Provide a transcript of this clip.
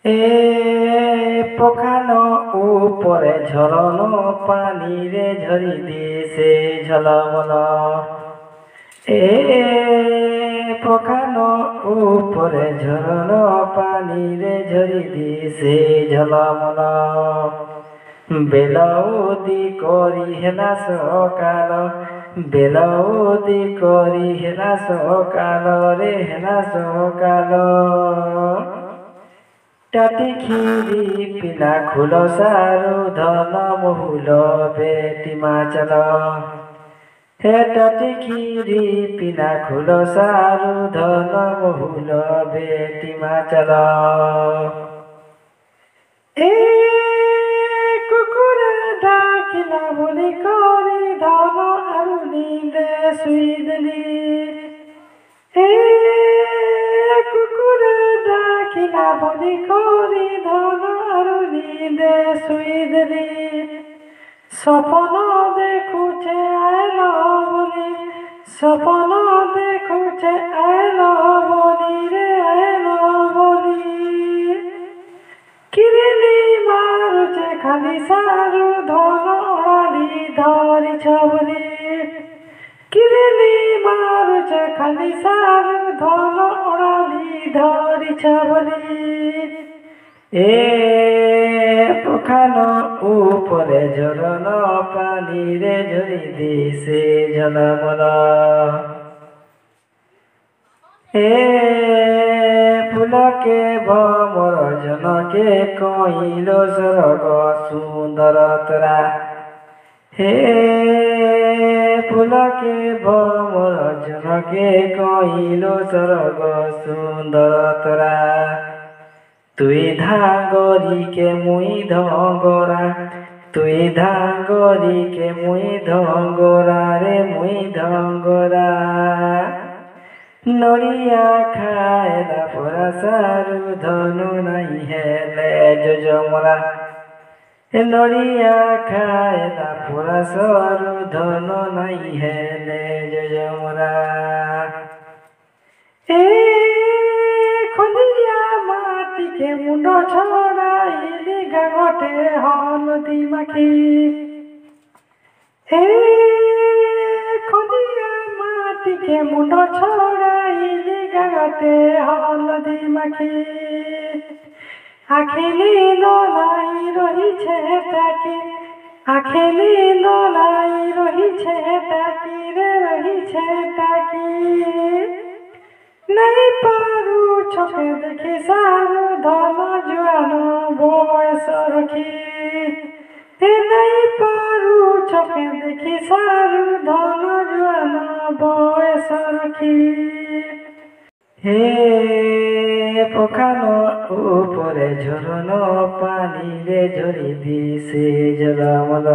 এ পখানো উপরে ঝরনো পানিরে ঝরি দিছে ঝলমল। এ পখানো উপরে ঝরনো পানিরে ঝরি দিছে ঝলমল। বেলাউদি করি হেলা সকাল, বেলাউদি করি হেলা সকাল রে হেলা সকাল। টাটি খিরি পিলা খুল সারু ধন বহুল বেটি মাচল। হে টাটি খিরি পিলা খুল সারু ধন বহুল বেটি মাচল। এ কুকুরে ডাকিলা বলি করি ধন আরু নিদে শুই দেলি। এ কুকুরে ডাকিলা বলি করি ধন আরু নিদে শুই দেলি। স্বপ্ন দেখুছে আইল বলি, স্বপ্ন দেখুছে আইল বলি রে আইল বলি। কিরিলি মারুছে খালি সারু ধন ওড়ালি ধরিছ বলি। কিরিলি মারুছে খালি সারু ধন ওড়ালি ধরিছ বলি। এ পখানো উপরে ঝরন পানিরে ঝরি দিছে ঝলমল। এ ফুলকে ভ্রমর জনকে কইল স্বর্গ সুন্দর তোরা। হে ফুলকে ভ্রমর জনকে কইল স্বর্গ সুন্দর তোরা। তুই ধাঙ্গরিকে মুই ধঙ্গরা, তুই ধাঙ্গরিকে মুই ধঙ্গরা রে মুই ধঙ্গরা। নড়িয়া খায়লা পরা সারু ধনু নাই হেলে যোজমরা। নড়িয়া খায়লা পরা সারু ধনু নাই হেলে যোজমরা। এ খলিয়া মাটিকে মুন্ড ছড়াইলি গাঙটে হলদি মাখি। এ খলিয়া মাটিকে মুন্ড ছড়াইলি গাঙটে হলদি মাখি। আখিলি ললাই রহিছে টাকি, আখিলি ললাই রহিছে টাকি রে রহিছে টাকি। নাই পারু চোখে দেখি সারু ধন জুয়ান বয়স রখি। নাই পারু চোখে দেখি সারু ধন জুয়ান বয়স রখি। হে পখানো উপরে ঝরনো পানিরে ঝরি দিছে ঝলমল।